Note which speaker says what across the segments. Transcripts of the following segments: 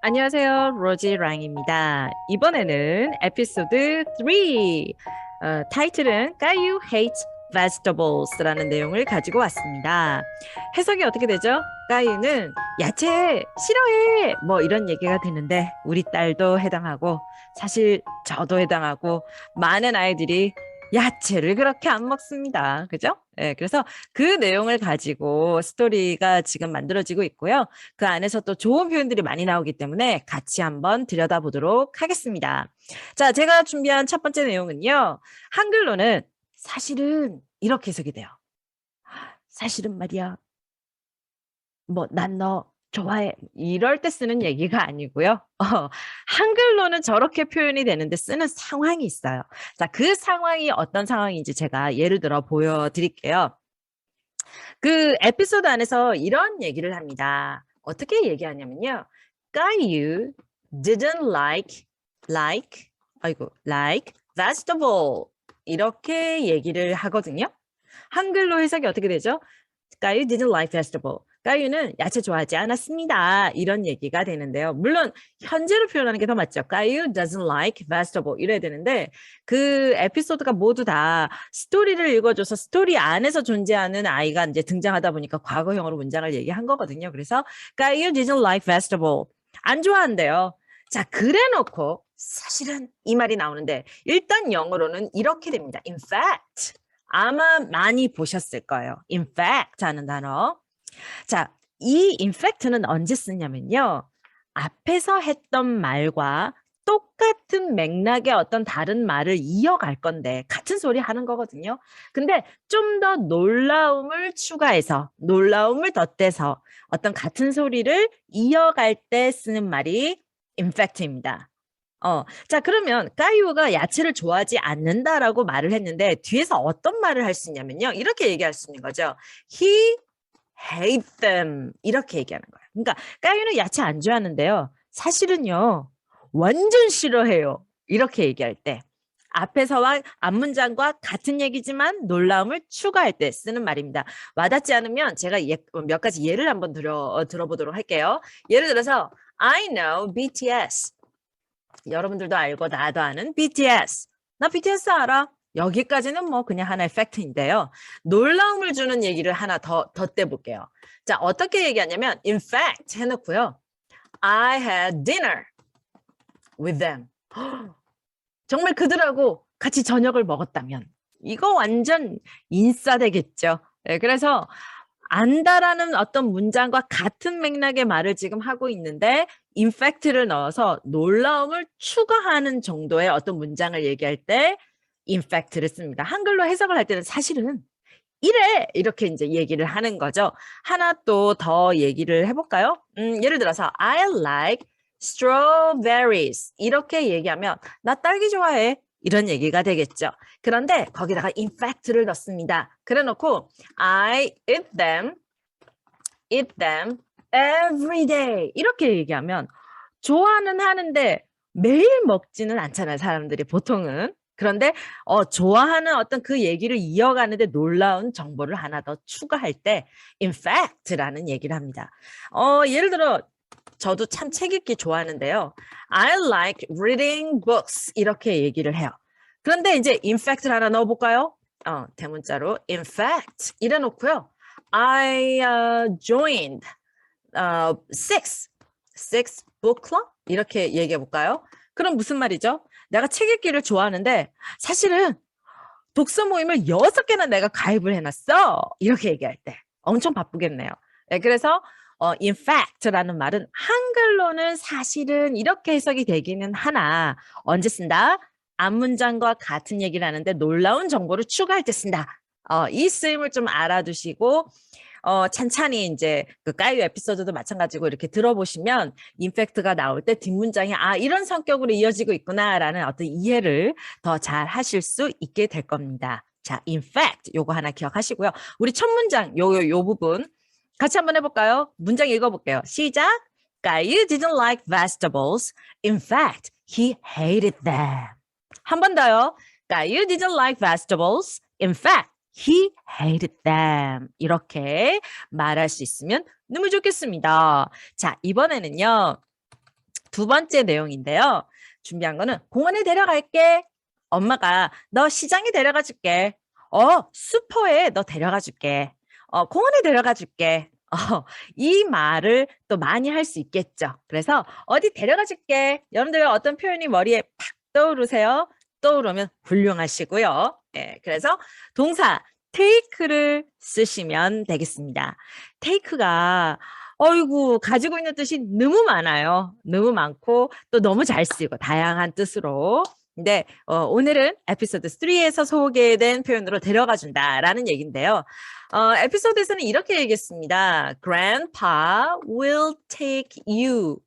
Speaker 1: 안녕하세요. 로지 랑입니다. 이번에는 에피소드 3. 타이틀은 Caillou Hates Vegetables라는 내용을 가지고 왔습니다. 해석이 어떻게 되죠? 까유는 야채 싫어해! 뭐 이런 얘기가 되는데 우리 딸도 해당하고 사실 저도 해당하고 많은 아이들이 야채를 그렇게 안 먹습니다. 그죠? 네, 그래서 그 내용을 가지고 스토리가 지금 만들어지고 있고요. 그 안에서 또 좋은 표현들이 많이 나오기 때문에 같이 한번 들여다보도록 하겠습니다. 자, 제가 준비한 첫 번째 내용은요. 한글로는 사실은 이렇게 해석이 돼요. 사실은 말이야. 뭐, 난 너 좋아해. 이럴 때 쓰는 얘기가 아니고요. 한글로는 저렇게 표현이 되는데 쓰는 상황이 있어요. 자, 그 상황이 어떤 상황인지 제가 예를 들어 보여드릴게요. 그 에피소드 안에서 이런 얘기를 합니다. 어떻게 얘기하냐면요. Caillou didn't like vegetable 이렇게 얘기를 하거든요. 한글로 해석이 어떻게 되죠? Caillou didn't like vegetable. 까유는 야채 좋아하지 않았습니다. 이런 얘기가 되는데요. 물론 현재로 표현하는 게 더 맞죠. 까유 doesn't like vegetable 이래야 되는데 그 에피소드가 모두 다 스토리를 읽어줘서 스토리 안에서 존재하는 아이가 이제 등장하다 보니까 과거형으로 문장을 얘기한 거거든요. 그래서 까유 didn't like vegetable 안 좋아한대요. 자, 그래놓고 사실은 이 말이 나오는데 일단 영어로는 이렇게 됩니다. In fact. 아마 많이 보셨을 거예요. In fact 하는 단어. 자, 이 in fact는 언제 쓰냐면요. 앞에서 했던 말과 똑같은 맥락의 어떤 다른 말을 이어갈 건데 같은 소리 하는 거거든요. 근데 좀 더 놀라움을 추가해서 놀라움을 덧대서 어떤 같은 소리를 이어갈 때 쓰는 말이 in fact입니다. 자, 그러면 까이오가 야채를 좋아하지 않는다라고 말을 했는데 뒤에서 어떤 말을 할 수 있냐면요. 이렇게 얘기할 수 있는 거죠. He hates them. 이렇게 얘기하는 거예요. 그러니까 까이오는 야채 안 좋아하는데요. 사실은요. 완전 싫어해요. 이렇게 얘기할 때. 앞에서와 앞문장과 같은 얘기지만 놀라움을 추가할 때 쓰는 말입니다. 와닿지 않으면 제가 몇 가지 예를 한번 들어보도록 할게요. 예를 들어서 I know BTS. 여러분들도 알고 나도 아는 BTS. 나 BTS 알아. 여기까지는 뭐 그냥 하나의 팩트인데요. 놀라움을 주는 얘기를 하나 더 덧대볼게요. 자, 어떻게 얘기하냐면 in fact 해놓고요. I had dinner with them. 정말 그들하고 같이 저녁을 먹었다면 이거 완전 인싸되겠죠. 네, 그래서 안다라는 어떤 문장과 같은 맥락의 말을 지금 하고 있는데 in fact를 넣어서 놀라움을 추가하는 정도의 어떤 문장을 얘기할 때 in fact를 씁니다. 한글로 해석을 할 때는 사실은 이래 이렇게 이제 얘기를 하는 거죠. 하나 또 더 얘기를 해볼까요? 예를 들어서 I like strawberries 이렇게 얘기하면 나 딸기 좋아해 이런 얘기가 되겠죠. 그런데 거기다가 in fact를 넣습니다. 그래놓고 I eat them every day 이렇게 얘기하면 좋아는 하는데 매일 먹지는 않잖아요. 사람들이 보통은. 그런데 좋아하는 어떤 그 얘기를 이어가는데 놀라운 정보를 하나 더 추가할 때 in fact라는 얘기를 합니다. 예를 들어 저도 참 책 읽기 좋아하는데요. I like reading books 이렇게 얘기를 해요. 그런데 이제 in fact를 하나 넣어볼까요? 대문자로 in fact 이래 놓고요. I joined six book club 이렇게 얘기해 볼까요? 그럼 무슨 말이죠? 내가 책 읽기를 좋아하는데 사실은 독서 모임을 6개나 내가 가입을 해놨어. 이렇게 얘기할 때 엄청 바쁘겠네요. 네, 그래서 in fact라는 말은 한글로는 사실은 이렇게 해석이 되기는 하나 언제 쓴다? 앞문장과 같은 얘기를 하는데 놀라운 정보를 추가할 때 쓴다. 이 쓰임을 좀 알아두시고 찬찬히 이제 그 까이오 에피소드도 마찬가지고 이렇게 들어보시면 임팩트가 나올 때 뒷문장이 이런 성격으로 이어지고 있구나라는 어떤 이해를 더 잘 하실 수 있게 될 겁니다. 자, in fact 요거 하나 기억하시고요. 우리 첫 문장 요 부분 같이 한번 해볼까요? 문장 읽어볼게요. 시작. Caillou didn't like vegetables. In fact, he hated them. 한 번 더요. Caillou didn't like vegetables. In fact, he hated them. 이렇게 말할 수 있으면 너무 좋겠습니다. 자, 이번에는요. 두 번째 내용인데요. 준비한 거는 공원에 데려갈게. 엄마가 너 시장에 데려가 줄게. 슈퍼에 너 데려가 줄게. 공원에 데려가 줄게. 이 말을 또 많이 할 수 있겠죠. 그래서 어디 데려가 줄게. 여러분들 어떤 표현이 머리에 팍 떠오르세요? 떠오르면 훌륭하시고요. 예, 그래서 동사 take를 쓰시면 되겠습니다. take가 어이구 가지고 있는 뜻이 너무 많아요. 너무 많고 또 너무 잘 쓰이고 다양한 뜻으로. 근데 오늘은 에피소드 3에서 소개된 표현으로 데려가 준다라는 얘기인데요. 에피소드에서는 이렇게 얘기했습니다. Grandpa will take you.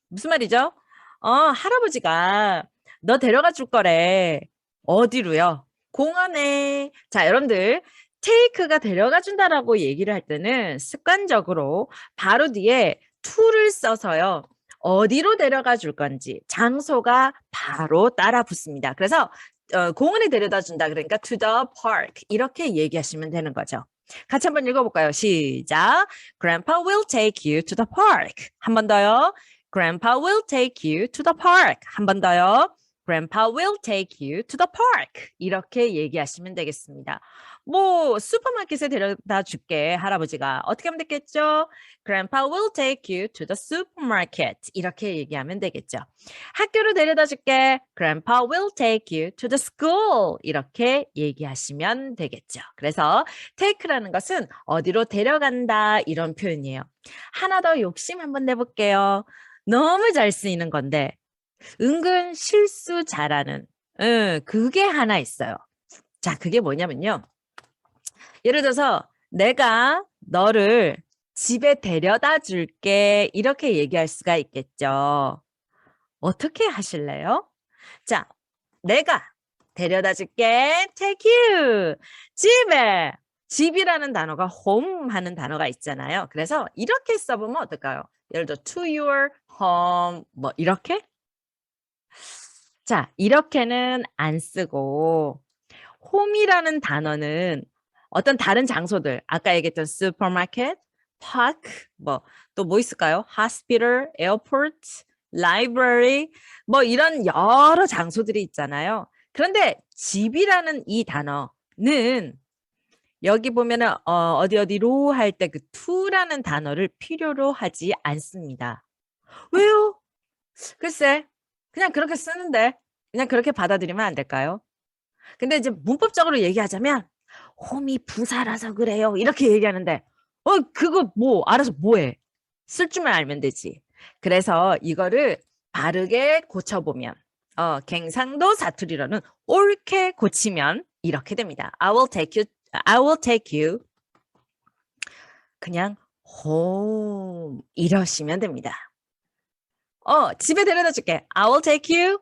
Speaker 1: 무슨 말이죠? 할아버지가 너 데려가 줄 거래. 어디로요? 공원에. 자, 여러분들 take가 데려가 준다라고 얘기를 할 때는 습관적으로 바로 뒤에 to를 써서요. 어디로 데려가 줄 건지 장소가 바로 따라 붙습니다. 그래서 공원에 데려다 준다 그러니까 to the park 이렇게 얘기하시면 되는 거죠. 같이 한번 읽어볼까요? 시작. Grandpa will take you to the park. 한 번 더요. Grandpa will take you to the park. 한 번 더요. Grandpa will take you to the park. 이렇게 얘기하시면 되겠습니다. 뭐 슈퍼마켓에 데려다 줄게 할아버지가 어떻게 하면 되겠죠? Grandpa will take you to the supermarket. 이렇게 얘기하면 되겠죠. 학교로 데려다 줄게. Grandpa will take you to the school. 이렇게 얘기하시면 되겠죠. 그래서 take라는 것은 어디로 데려간다 이런 표현이에요. 하나 더 욕심 한번 내볼게요. 너무 잘 쓰이는 건데 은근 실수 잘하는 그게 하나 있어요. 자, 그게 뭐냐면요. 예를 들어서 내가 너를 집에 데려다 줄게 이렇게 얘기할 수가 있겠죠. 어떻게 하실래요? 자, 내가 데려다 줄게. take you. 집에. 집이라는 단어가 home 하는 단어가 있잖아요. 그래서 이렇게 써보면 어떨까요? 예를 들어 to your home 뭐 이렇게? 자, 이렇게는 안 쓰고 home이라는 단어는 어떤 다른 장소들 아까 얘기했던 슈퍼마켓, 파크 뭐 또 뭐 있을까요? hospital, airport, library 뭐 이런 여러 장소들이 있잖아요. 그런데 집이라는 이 단어는 여기 보면은 어디로 할 때 그 to라는 단어를 필요로 하지 않습니다. 왜요? 글쎄, 그냥 그렇게 쓰는데 그냥 그렇게 받아들이면 안 될까요? 근데 이제 문법적으로 얘기하자면 홈이 부사라서 그래요. 이렇게 얘기하는데 그거 뭐 알아서 뭐해? 쓸 줄만 알면 되지. 그래서 이거를 바르게 고쳐보면 갱상도 사투리로는 옳게 고치면 이렇게 됩니다. I will take you 그냥 home 이러시면 됩니다. 집에 데려다 줄게. I will take you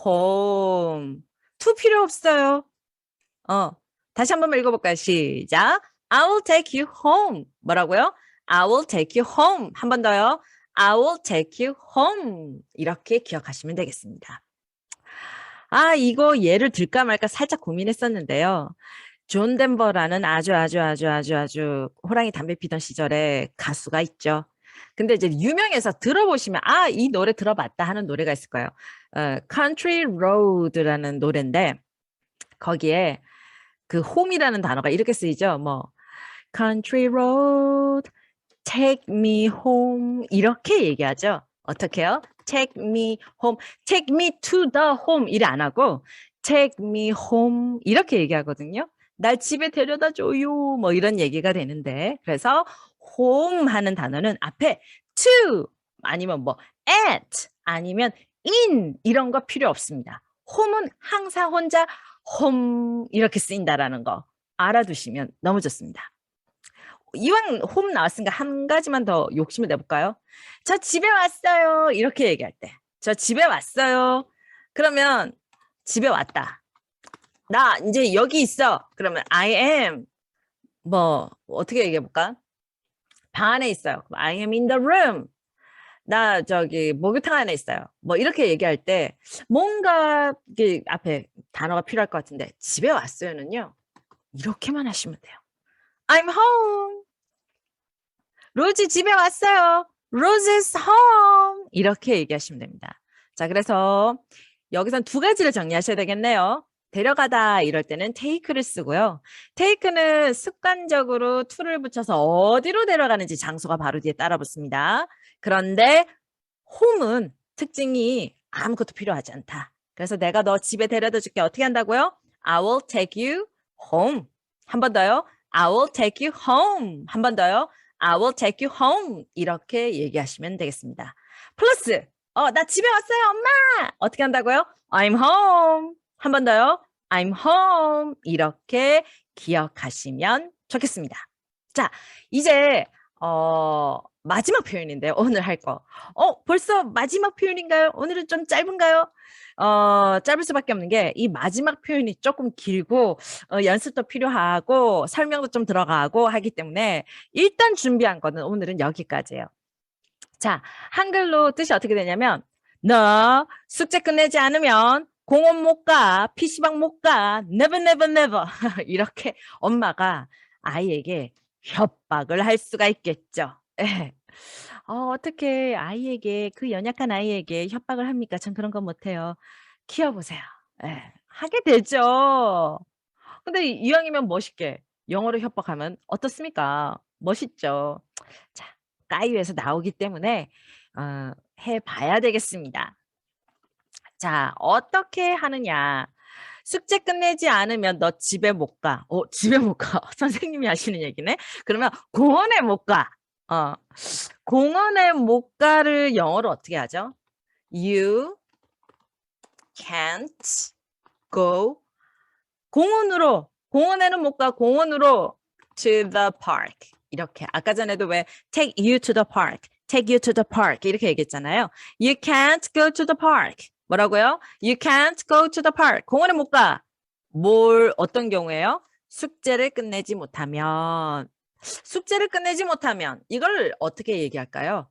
Speaker 1: home. to 필요 없어요. 다시 한 번만 읽어볼까요? 시작. I will take you home. 뭐라고요? I will take you home. 한 번 더요. I will take you home. 이렇게 기억하시면 되겠습니다. 이거 예를 들까 말까 살짝 고민했었는데요. 존 덴버라는 아주 호랑이 담배 피던 시절에 가수가 있죠. 근데 이제 유명해서 들어보시면 이 노래 들어봤다 하는 노래가 있을 거예요. Country Road라는 노래인데 거기에 그 home이라는 단어가 이렇게 쓰이죠. 뭐 Country Road, take me home 이렇게 얘기하죠. 어떻게요? Take me home, take me to the home 이래 안 하고 take me home 이렇게 얘기하거든요. 날 집에 데려다 줘요 뭐 이런 얘기가 되는데 그래서 home 하는 단어는 앞에 to 아니면 뭐 at 아니면 in 이런 거 필요 없습니다. home은 항상 혼자 home 이렇게 쓰인다라는 거 알아두시면 너무 좋습니다. 이왕 홈 나왔으니까 한 가지만 더 욕심을 내볼까요? 저 집에 왔어요. 이렇게 얘기할 때. 저 집에 왔어요. 그러면 집에 왔다. 나 이제 여기 있어. 그러면 I am 뭐 어떻게 얘기해볼까? 방 안에 있어요. I am in the room. 나 저기 목욕탕 안에 있어요. 뭐 이렇게 얘기할 때 뭔가 이게 앞에 단어가 필요할 것 같은데 집에 왔어요는요. 이렇게만 하시면 돼요. I'm home. 로즈 집에 왔어요. Rose is home. 이렇게 얘기하시면 됩니다. 자, 그래서 여기선 두 가지를 정리하셔야 되겠네요. 데려가다 이럴 때는 take를 쓰고요. take는 습관적으로 to를 붙여서 어디로 데려가는지 장소가 바로 뒤에 따라 붙습니다. 그런데 home은 특징이 아무것도 필요하지 않다. 그래서 내가 너 집에 데려다 줄게. 어떻게 한다고요? I will take you home. 한 번 더요. I will take you home. 한 번 더요. I will take you home. 이렇게 얘기하시면 되겠습니다. 플러스 나 집에 왔어요, 엄마. 어떻게 한다고요? I'm home. 한 번 더요. I'm home. 이렇게 기억하시면 좋겠습니다. 자, 이제 마지막 표현인데요. 오늘 할 거. 벌써 마지막 표현인가요? 오늘은 좀 짧은가요? 짧을 수밖에 없는 게 이 마지막 표현이 조금 길고 연습도 필요하고 설명도 좀 들어가고 하기 때문에 일단 준비한 거는 오늘은 여기까지예요. 자, 한글로 뜻이 어떻게 되냐면 너 숙제 끝내지 않으면 공원 못 가, PC방 못 가, never never never 이렇게 엄마가 아이에게 협박을 할 수가 있겠죠. 예. 어떻게 아이에게 그 연약한 아이에게 협박을 합니까? 전 그런 건 못해요. 키워보세요. 예. 하게 되죠. 근데 이왕이면 멋있게 영어로 협박하면 어떻습니까? 멋있죠. 자, 까이유에서 나오기 때문에 해봐야 되겠습니다. 자, 어떻게 하느냐. 숙제 끝내지 않으면 너 집에 못 가. 집에 못 가. 선생님이 하시는 얘기네. 그러면 공원에 못 가. 공원에 못 가를 영어로 어떻게 하죠? You can't go. 공원에는 못 가. 공원으로 to the park. 이렇게 아까 전에도 왜 take you to the park, take you to the park 이렇게 얘기했잖아요. You can't go to the park. 뭐라고요? You can't go to the park. 공원에 못 가. 어떤 경우에요? 숙제를 끝내지 못하면. 숙제를 끝내지 못하면 이걸 어떻게 얘기할까요?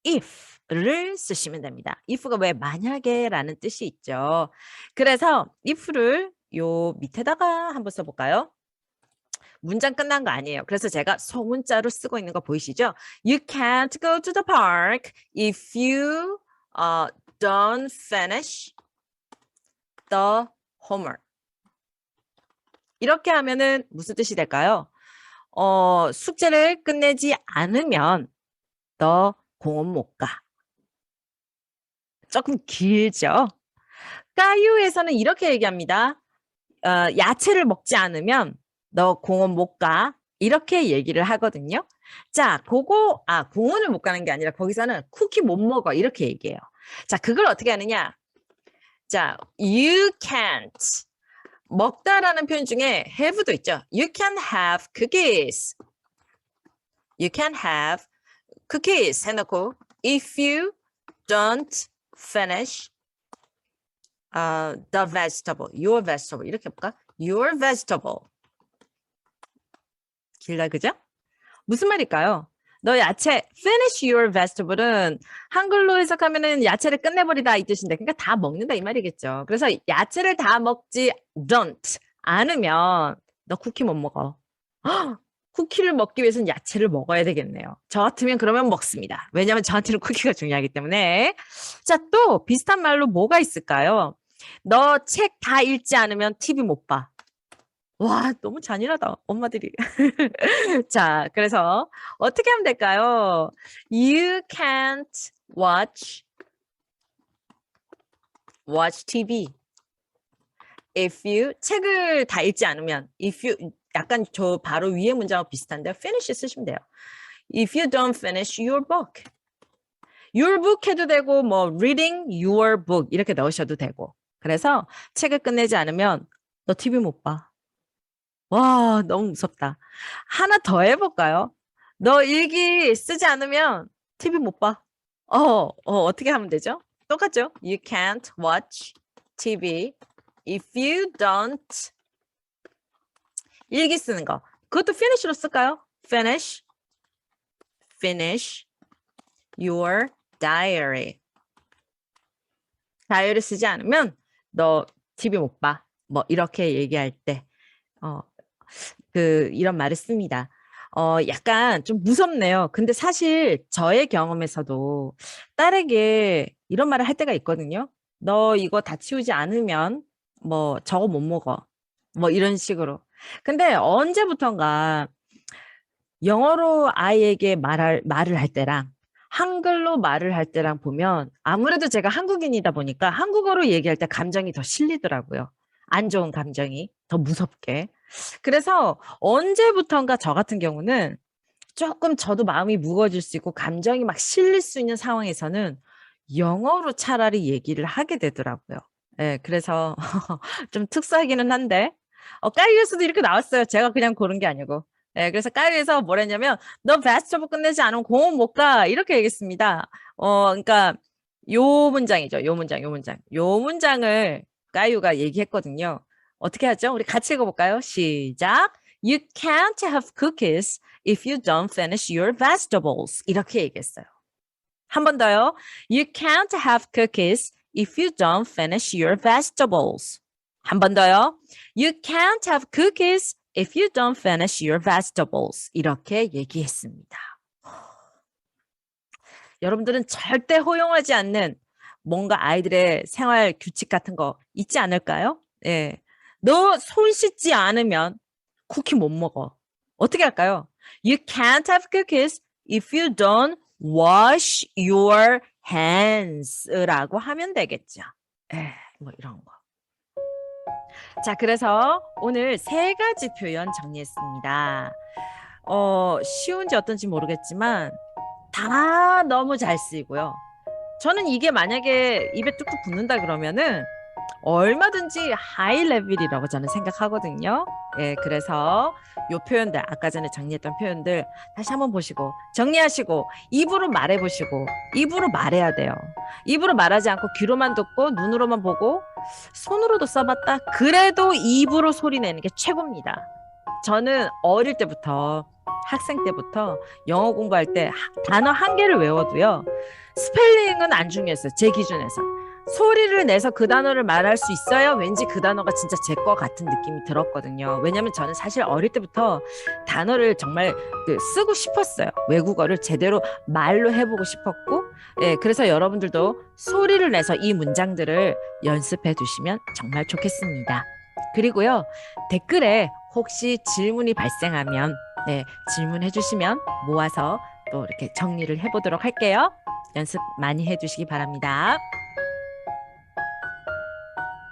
Speaker 1: if를 쓰시면 됩니다. if가 왜 만약에라는 뜻이 있죠. 그래서 if를 요 밑에다가 한번 써볼까요? 문장 끝난 거 아니에요. 그래서 제가 소문자로 쓰고 있는 거 보이시죠? You can't go to the park if you don't finish the homework. 이렇게 하면은 무슨 뜻이 될까요? 숙제를 끝내지 않으면 너 공원 못 가. 조금 길죠? 까유에서는 이렇게 얘기합니다. 야채를 먹지 않으면 너 공원 못 가. 이렇게 얘기를 하거든요. 자, 공원을 못 가는 게 아니라 거기서는 쿠키 못 먹어. 이렇게 얘기해요. 자, 그걸 어떻게 하느냐? 자, you can't. 먹다라는 표현 중에 have도 있죠. You can have cookies. You can have cookies 해놓고 if you don't finish the vegetable, your vegetable 이렇게 해볼까? Your vegetable. 길다, 그죠? 무슨 말일까요? 너 야채 finish your vegetable은 한글로 해석하면은 야채를 끝내버리다 이 뜻인데 그러니까 다 먹는다 이 말이겠죠. 그래서 야채를 다 먹지 don't 않으면 너 쿠키 못 먹어. 쿠키를 먹기 위해서는 야채를 먹어야 되겠네요. 저 같으면 그러면 먹습니다. 왜냐하면 저한테는 쿠키가 중요하기 때문에. 자, 또 비슷한 말로 뭐가 있을까요? 너 책 다 읽지 않으면 TV 못 봐. 와, 너무 잔인하다, 엄마들이. 자, 그래서 어떻게 하면 될까요? You can't watch TV. If you 책을 다 읽지 않으면 if you 약간 저 바로 위에 문장하고 비슷한데 finish 쓰시면 돼요. If you don't finish your book. Your book 해도 되고 뭐 reading your book 이렇게 넣으셔도 되고. 그래서 책을 끝내지 않으면 너 TV 못 봐. 와, 너무 무섭다. 하나 더 해볼까요? 너 일기 쓰지 않으면 TV 못 봐. 어떻게 하면 되죠? 똑같죠? You can't watch TV if you don't 일기 쓰는 거. 그것도 finish로 쓸까요? Finish your diary. 다이어리 쓰지 않으면 너 TV 못 봐. 뭐 이렇게 얘기할 때 이런 말을 씁니다. 약간 좀 무섭네요. 근데 사실 저의 경험에서도 딸에게 이런 말을 할 때가 있거든요. 너 이거 다 치우지 않으면 뭐 저거 못 먹어. 뭐 이런 식으로. 근데 언제부턴가 영어로 아이에게 말을 할 때랑 한글로 말을 할 때랑 보면 아무래도 제가 한국인이다 보니까 한국어로 얘기할 때 감정이 더 실리더라고요. 안 좋은 감정이 더 무섭게. 그래서 언제부턴가 저 같은 경우는 조금 저도 마음이 무거워질 수 있고 감정이 막 실릴 수 있는 상황에서는 영어로 차라리 얘기를 하게 되더라고요. 예, 그래서 좀 특수하기는 한데, 까이에서도 이렇게 나왔어요. 제가 그냥 고른 게 아니고. 예, 그래서 까이에서 뭐라 했냐면, 너 베스트오브 끝내지 않으면 공원 못 가. 이렇게 얘기했습니다. 그러니까, 요 문장이죠. 요 문장을 까이유가 얘기했거든요. 어떻게 하죠? 우리 같이 읽어볼까요? 시작. You can't have cookies if you don't finish your vegetables. 이렇게 얘기했어요. 한 번 더요. You can't have cookies if you don't finish your vegetables. 한 번 더요. You can't have cookies if you don't finish your vegetables. 이렇게 얘기했습니다. 여러분들은 절대 허용하지 않는 뭔가 아이들의 생활 규칙 같은 거 있지 않을까요? 예. 너 손 씻지 않으면 쿠키 못 먹어. 어떻게 할까요? You can't have cookies if you don't wash your hands라고 하면 되겠죠. 뭐 이런 거. 자, 그래서 오늘 세 가지 표현 정리했습니다. 쉬운지 어떤지 모르겠지만 다 너무 잘 쓰이고요. 저는 이게 만약에 입에 뚝뚝 붙는다 그러면은 얼마든지 하이 레벨이라고 저는 생각하거든요. 예, 그래서 요 표현들, 아까 전에 정리했던 표현들 다시 한번 보시고 정리하시고 입으로 말해보시고 입으로 말해야 돼요. 입으로 말하지 않고 귀로만 듣고 눈으로만 보고 손으로도 써봤다. 그래도 입으로 소리 내는 게 최고입니다. 저는 어릴 때부터 학생 때부터 영어 공부할 때 단어 한 개를 외워도요. 스펠링은 안 중요했어요. 제 기준에서. 소리를 내서 그 단어를 말할 수 있어야 왠지 그 단어가 진짜 제 거 같은 느낌이 들었거든요. 왜냐면 저는 사실 어릴 때부터 단어를 정말 쓰고 싶었어요. 외국어를 제대로 말로 해보고 싶었고, 예, 그래서 여러분들도 소리를 내서 이 문장들을 연습해 두시면 정말 좋겠습니다. 그리고요, 댓글에 혹시 질문이 발생하면, 네, 질문해 주시면 모아서 또 이렇게 정리를 해보도록 할게요. 연습 많이 해주시기 바랍니다.